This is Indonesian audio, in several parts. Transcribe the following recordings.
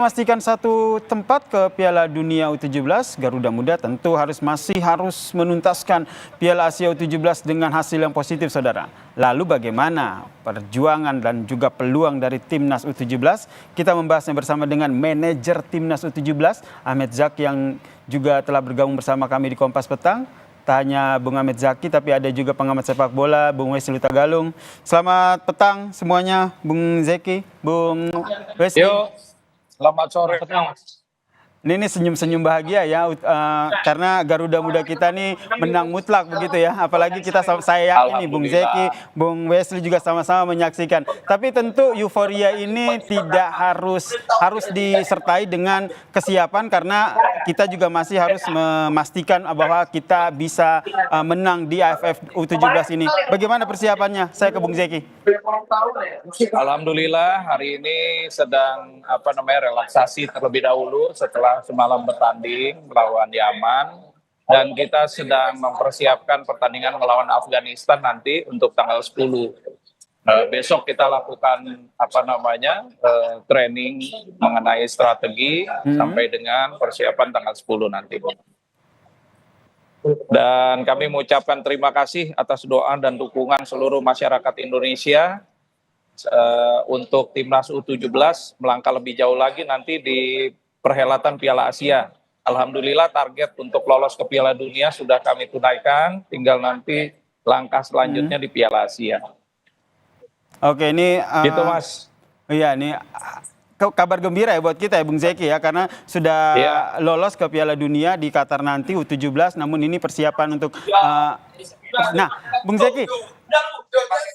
Memastikan satu tempat ke Piala Dunia U17, Garuda Muda tentu masih harus menuntaskan Piala Asia U17 dengan hasil yang positif, saudara. Lalu bagaimana perjuangan dan juga peluang dari Timnas U17? Kita membahasnya bersama dengan manajer Timnas U17, Ahmed Zaki, yang juga telah bergabung bersama kami di Kompas Petang. Tak hanya Bung Ahmed Zaki, tapi ada juga pengamat sepak bola, Bung Wesley Galung. Selamat petang semuanya, Bung Zaki, Bung Wesley. Selamat sore. Ini senyum-senyum bahagia ya, karena Garuda Muda kita nih menang mutlak begitu ya. Apalagi saya yakin nih Bung Zaki, Bung Wesley juga sama-sama menyaksikan. Tapi tentu euforia ini tidak harus disertai dengan kesiapan, karena kita juga masih harus memastikan bahwa kita bisa menang di AFF U17 ini. Bagaimana persiapannya? Saya ke Bung Zaki. Alhamdulillah hari ini sedang relaksasi terlebih dahulu setelah semalam bertanding melawan Yaman, dan kita sedang mempersiapkan pertandingan melawan Afghanistan nanti untuk tanggal 10. Besok kita lakukan training mengenai strategi sampai dengan persiapan tanggal 10 nanti. Dan kami mengucapkan terima kasih atas doa dan dukungan seluruh masyarakat Indonesia untuk Timnas U17 melangkah lebih jauh lagi nanti di perhelatan Piala Asia. Alhamdulillah target untuk lolos ke Piala Dunia sudah kami tunaikan, tinggal nanti langkah selanjutnya di Piala Asia. Oke, ini gitu Mas. Iya, ini kabar gembira ya buat kita ya Bung Zaki ya, karena sudah lolos ke Piala Dunia di Qatar nanti U17, namun ini persiapan untuk nah, Bung Zaki.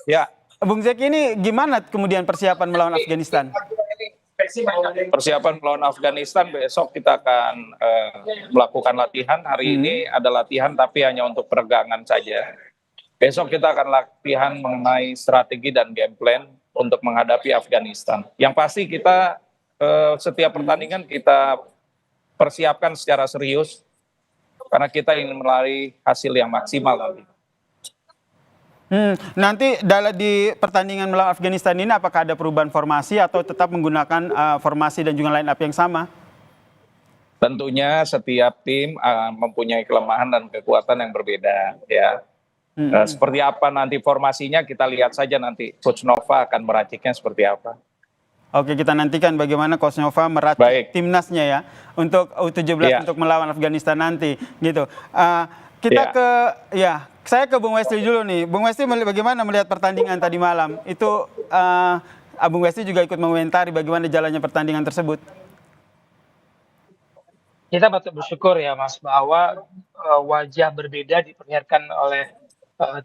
Ya. Bung Zaki, ini gimana kemudian persiapan melawan Afghanistan? Persiapan melawan Afghanistan besok kita akan melakukan latihan. Hari ini ada latihan tapi hanya untuk peregangan saja. Besok kita akan latihan mengenai strategi dan game plan untuk menghadapi Afghanistan. Yang pasti kita setiap pertandingan kita persiapkan secara serius karena kita ingin meraih hasil yang maksimal nanti. Nanti di pertandingan melawan Afghanistan ini apakah ada perubahan formasi atau tetap menggunakan formasi dan juga line up yang sama? Tentunya setiap tim mempunyai kelemahan dan kekuatan yang berbeda ya. Seperti apa nanti formasinya kita lihat saja nanti. Coach Nova akan meraciknya seperti apa. Oke, kita nantikan bagaimana Coach Nova meracik timnasnya ya untuk U17 untuk melawan Afghanistan nanti gitu. Saya ke Bung Wesley dulu nih. Bung Wesley, bagaimana melihat pertandingan tadi malam? Itu Bung Wesley juga ikut mengomentari bagaimana jalannya pertandingan tersebut. Kita patut bersyukur ya Mas, bahwa wajah berbeda diperlihatkan oleh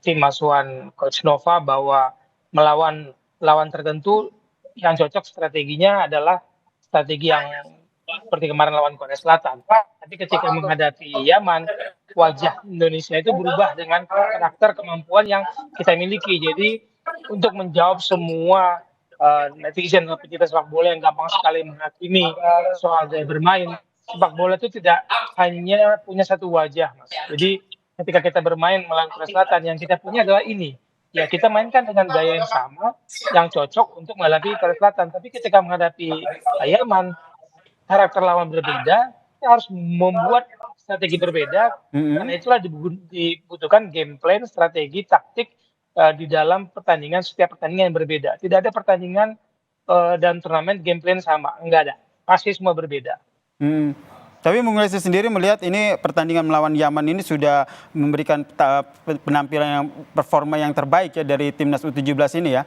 tim asuhan Coach Nova, bahwa melawan lawan tertentu yang cocok strateginya adalah strategi yang seperti kemarin lawan Korea Selatan. Tapi ketika menghadapi Yaman, wajah Indonesia itu berubah dengan karakter kemampuan yang kita miliki. Jadi untuk menjawab semua netizen pecinta sepak bola yang gampang sekali menghakimi soal gaya bermain, sepak bola itu tidak hanya punya satu wajah, Mas. Jadi ketika kita bermain melawan Korea Selatan, yang kita punya adalah ini. Ya, kita mainkan dengan gaya yang sama, yang cocok untuk menghadapi Korea Selatan. Tapi ketika menghadapi Yaman, karakter lawan berbeda, kita harus membuat strategi berbeda. Karena itulah dibutuhkan game plan, strategi, taktik di dalam pertandingan, setiap pertandingan yang berbeda. Tidak ada pertandingan dan turnamen game plan sama, enggak ada. Pasti semua berbeda. Tapi Bung Wesley sendiri melihat ini pertandingan melawan Yaman ini sudah memberikan penampilan performa yang terbaik ya dari Timnas U17 ini ya.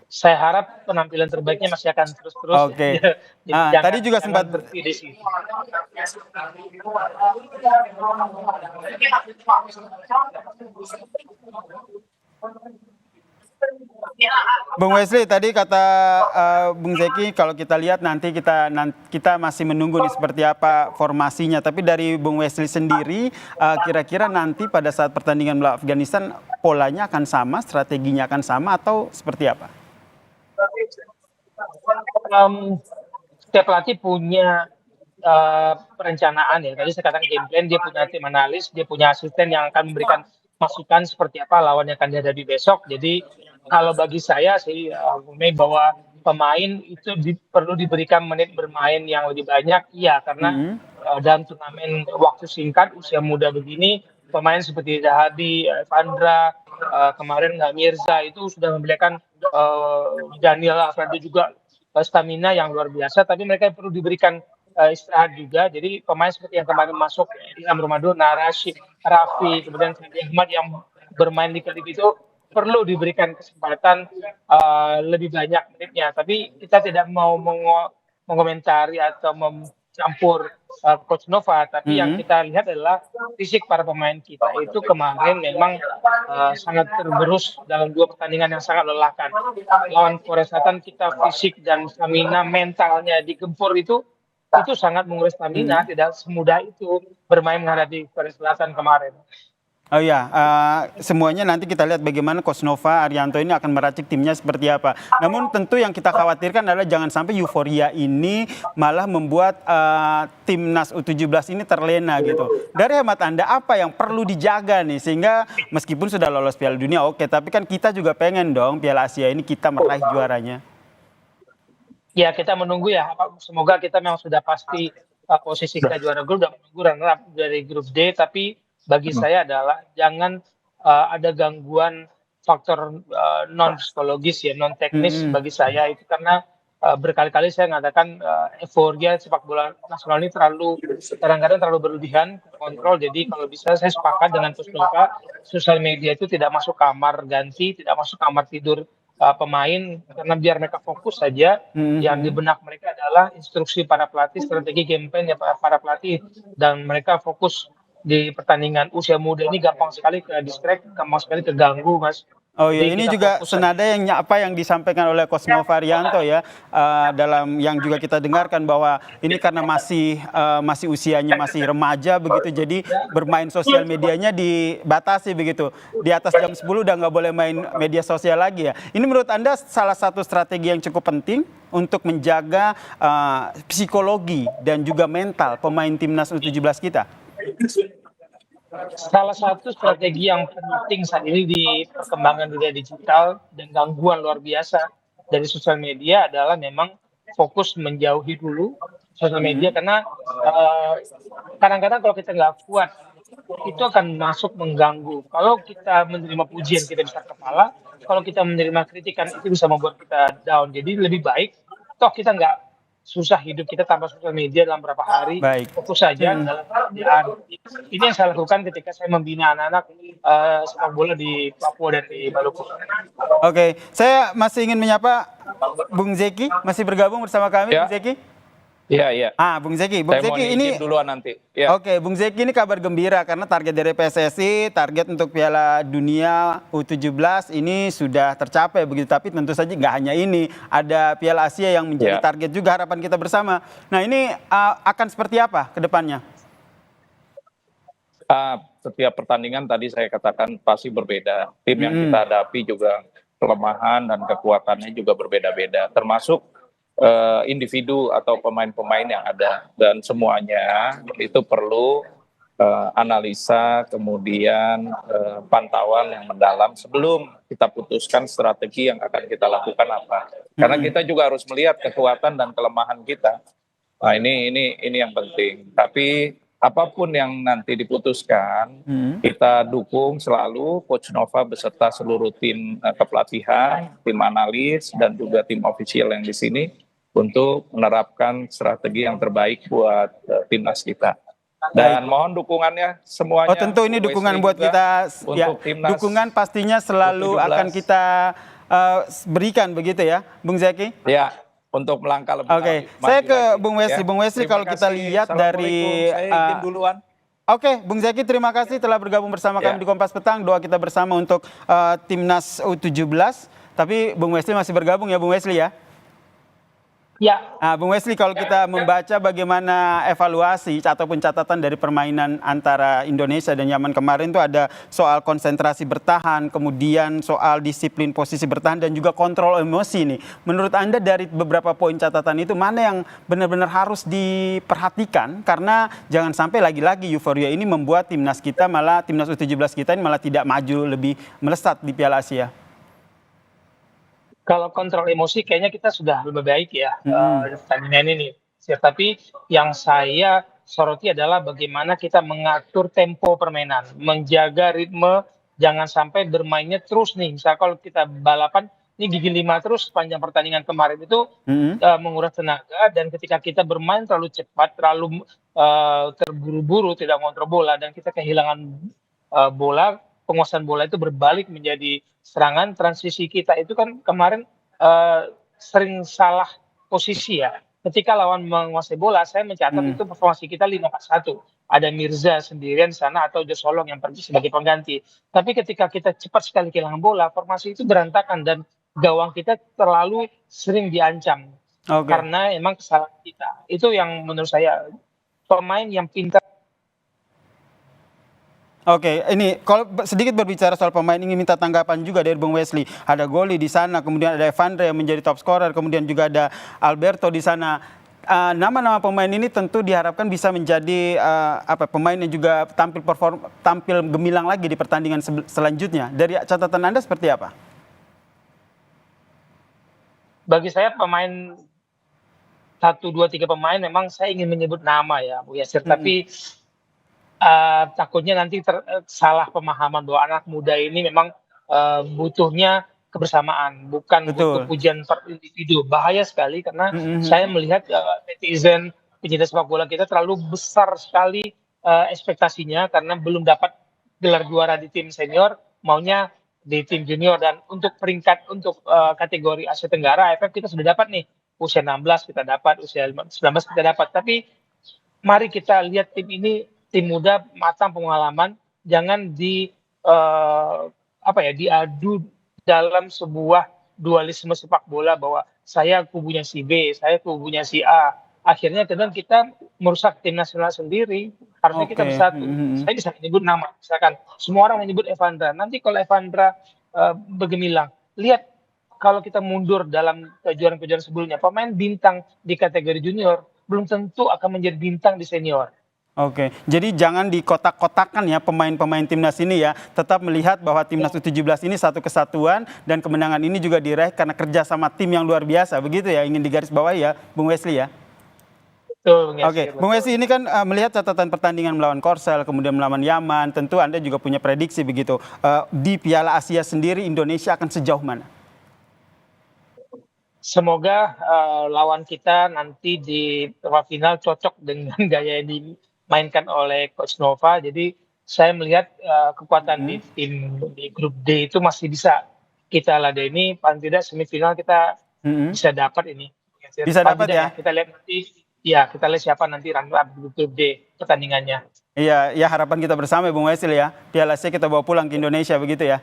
Saya harap penampilan terbaiknya masih akan terus-terus. Oke. Tadi juga sempat Bung Wesley, tadi kata Bung Zaki, kalau kita lihat nanti kita masih menunggu nih seperti apa formasinya. Tapi dari Bung Wesley sendiri, kira-kira nanti pada saat pertandingan melawan Afghanistan polanya akan sama, strateginya akan sama, atau seperti apa? Setiap pelatih punya perencanaan ya. Tadi saya katakan game plan, dia punya tim analis, dia punya asisten yang akan memberikan masukan seperti apa lawan yang akan dihadapi besok. Jadi kalau bagi saya sih bahwa pemain itu perlu diberikan menit bermain yang lebih banyak, iya, karena dalam turnamen waktu singkat usia muda begini pemain seperti Zahabi, Evandra, kemarin nggak Mirza itu sudah memberikan Daniel Alfredo juga stamina yang luar biasa, tapi mereka perlu diberikan istirahat juga. Jadi pemain seperti yang kemarin masuk, Ilham Ramadona, Rashid, Raffi, kemudian Fandi Ahmad yang bermain di klub itu perlu diberikan kesempatan lebih banyak menitnya. Tapi kita tidak mau mengomentari atau mencampur Coach Nova, tapi yang kita lihat adalah fisik para pemain kita itu kemarin memang sangat tergerus dalam 2 pertandingan yang sangat melelahkan. Lawan Korea Selatan kita fisik dan stamina mentalnya digempur itu sangat menguras stamina, tidak semudah itu bermain menghadapi Korea Selatan kemarin. Oh ya, semuanya nanti kita lihat bagaimana Coach Nova Arianto ini akan meracik timnya seperti apa. Namun tentu yang kita khawatirkan adalah jangan sampai euforia ini malah membuat timnas U17 ini terlena gitu. Dari hemat Anda, apa yang perlu dijaga nih sehingga meskipun sudah lolos Piala Dunia, oke, tapi kan kita juga pengen dong Piala Asia ini kita meraih juaranya. Ya, kita menunggu ya. Semoga kita memang sudah pasti posisi kita juara grup dan menunggu runner up dari grup D. Tapi bagi saya adalah jangan ada gangguan faktor non psikologis ya, non teknis bagi saya itu, karena berkali-kali saya mengatakan euforia sepak bola nasional ini kadang-kadang terlalu berlebihan kontrol. Jadi kalau bisa saya sepakat dengan Coach Nova, sosial media itu tidak masuk kamar ganti, tidak masuk kamar tidur pemain, karena biar mereka fokus saja. Yang di benak mereka adalah instruksi para pelatih, strategi game plan ya para pelatih, dan mereka fokus di pertandingan. Usia muda ini gampang sekali ke distract, gampang sekali keganggu, Mas. Oh iya, ini juga senada yang disampaikan oleh Coach Nova Arianto ya, dalam yang juga kita dengarkan bahwa ini karena masih usianya masih remaja begitu, jadi bermain sosial medianya dibatasi begitu. Di atas jam 10 udah nggak boleh main media sosial lagi ya. Ini menurut Anda salah satu strategi yang cukup penting untuk menjaga psikologi dan juga mental pemain timnas U17 kita? Salah satu strategi yang penting saat ini di perkembangan dunia digital dan gangguan luar biasa dari sosial media adalah memang fokus menjauhi dulu sosial media, karena kadang-kadang kalau kita nggak kuat itu akan masuk mengganggu. Kalau kita menerima pujian kita bisa kepala, kalau kita menerima kritikan itu bisa membuat kita down. Jadi lebih baik toh kita nggak susah hidup kita tanpa sosial media dalam beberapa hari, fokus saja dalam pekerjaan. Ini yang saya lakukan ketika saya membina anak-anak sepak bola di Papua dan di Maluku. Oke, saya masih ingin menyapa Bung Zeki, masih bergabung bersama kami, Bung Zeki. Iya. Bung Zeki ini duluan nanti. Ya. Oke, Bung Zeki ini kabar gembira karena target dari PSSI, target untuk Piala Dunia U17 ini sudah tercapai begitu. Tapi tentu saja nggak hanya ini, ada Piala Asia yang menjadi target juga, harapan kita bersama. Nah ini akan seperti apa ke depannya? Setiap pertandingan tadi saya katakan pasti berbeda. Tim yang kita hadapi juga kelemahan dan kekuatannya juga berbeda-beda. Termasuk individu atau pemain-pemain yang ada, dan semuanya itu perlu analisa, kemudian pantauan yang mendalam sebelum kita putuskan strategi yang akan kita lakukan apa. Karena kita juga harus melihat kekuatan dan kelemahan kita. Nah ini yang penting. Tapi apapun yang nanti diputuskan, kita dukung selalu Coach Nova beserta seluruh tim kepelatihan, tim analis, dan juga tim ofisial yang di sini untuk menerapkan strategi yang terbaik buat timnas kita. Dan mohon dukungannya semuanya. Oh tentu ini dukungan buat kita. Ya, dukungan pastinya selalu akan kita berikan begitu ya, Bung Zeki? Ya, untuk melangkah lebih. Oke, saya ke Bung Wesley. Bung Wesley, kalau kita lihat dari duluan. Oke, Bung Zeki, terima kasih telah bergabung bersama kami di Kompas Petang. Doa kita bersama untuk timnas U17. Tapi Bung Wesley masih bergabung ya, Bung Wesley ya? Ya. Nah, Bung Wesley, kalau kita membaca bagaimana evaluasi ataupun catatan dari permainan antara Indonesia dan Yaman kemarin itu ada soal konsentrasi bertahan, kemudian soal disiplin posisi bertahan dan juga kontrol emosi nih. Menurut Anda dari beberapa poin catatan itu mana yang benar-benar harus diperhatikan, karena jangan sampai lagi-lagi euforia ini membuat timnas kita timnas U17 kita ini malah tidak maju lebih melesat di Piala Asia. Kalau kontrol emosi kayaknya kita sudah lebih baik ya, Mhm. di pertandingan ini. Tapi yang saya soroti adalah bagaimana kita mengatur tempo permainan, menjaga ritme, jangan sampai bermainnya terus nih. Misal kalau kita balapan, ini gigi 5 terus sepanjang pertandingan kemarin itu, Mhm. menguras tenaga dan ketika kita bermain terlalu cepat, terlalu, terburu-buru, tidak ngontrol bola dan kita kehilangan, bola, penguasaan bola itu berbalik menjadi serangan, transisi kita itu kan kemarin, sering salah posisi ya. Ketika lawan menguasai bola, saya mencatat Mhm. itu formasi kita 5-4-1. Ada Mirza sendirian di sana atau Jos Solong yang pergi sebagai pengganti. Tapi ketika kita cepat sekali kehilangan bola, formasi itu berantakan dan gawang kita terlalu sering diancam. Oke. Karena emang kesalahan kita. Itu yang menurut saya, pemain yang pintar. Oke, ini kalau sedikit berbicara soal pemain, ingin minta tanggapan juga dari Bung Wesley. Ada Goli di sana, kemudian ada Evandre yang menjadi top scorer, kemudian juga ada Alberto di sana. Nama-nama pemain ini tentu diharapkan bisa menjadi pemain yang juga tampil gemilang lagi di pertandingan selanjutnya. Dari catatan Anda seperti apa? Bagi saya pemain 1, 2, 3 pemain memang saya ingin menyebut nama ya, Bu Yasir, Mhm. tapi takutnya nanti salah pemahaman bahwa anak muda ini memang, butuhnya kebersamaan, bukan butuh Betul. pujian per individu. Bahaya sekali karena Mhm, saya mhm. melihat, netizen, pecinta sepak bola kita terlalu besar sekali, ekspektasinya karena belum dapat gelar juara di tim senior, maunya di tim junior dan untuk peringkat untuk, kategori Asia Tenggara AFF kita sudah dapat nih, usia 16 kita dapat, usia 19 kita dapat. Tapi mari kita lihat tim ini, tim muda, matang pengalaman, jangan diadu dalam sebuah dualisme sepak bola bahwa saya kubunya si B, saya kubunya si A. Akhirnya kadang kita merusak tim nasional sendiri, harusnya kita Oke. Mhm, bersatu. mhm. Saya bisa menyebut nama, misalkan semua orang menyebut Evandra, nanti kalau Evandra, bergemilang, lihat kalau kita mundur dalam kejuaraan-kejuaraan sebelumnya, pemain bintang di kategori junior belum tentu akan menjadi bintang di senior. Oke, jadi jangan dikotak-kotakan ya pemain-pemain timnas ini ya. Tetap melihat bahwa timnas U17 ini satu kesatuan dan kemenangan ini juga diraih karena kerja sama tim yang luar biasa. Begitu ya, ingin digarisbawahi ya, Bung Wesley ya. Betul, Bung Oke, Yasir, Bung betul. Wesley ini kan melihat catatan pertandingan melawan Korsel, kemudian melawan Yaman. Tentu Anda juga punya prediksi begitu. Di Piala Asia sendiri Indonesia akan sejauh mana? Semoga, lawan kita nanti di perempat final cocok dengan gaya yang dimainkan oleh Coach Nova. Jadi saya melihat, kekuatan di Mhm. tim di grup D itu masih bisa kita ladeni, paling tidak semifinal kita Mhm. bisa dapat ini, Bung Yasir. Bisa Paling dapat tidak ya? ya, kita lihat nanti ya kita lihat siapa nanti runner up di grup D pertandingannya. Iya, ya harapan kita bersama ya, Bung Wesley ya. Piala Asia kita bawa pulang ke Indonesia begitu ya.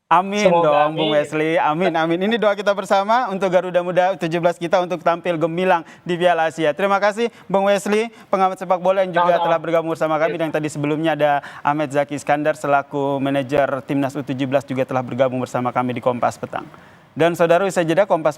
Amin Semoga, dong Bung amin. Wesley, amin amin. Ini doa kita bersama untuk Garuda Muda 17 kita untuk tampil gemilang di Piala Asia. Terima kasih Bung Wesley, pengamat sepak bola yang juga telah Sama-sama. bergabung bersama kami. Dan tadi sebelumnya ada Ahmed Zaki Iskandar selaku manajer Timnas U17 juga telah bergabung bersama kami di Kompas Petang. Dan saudara, usai jeda Kompas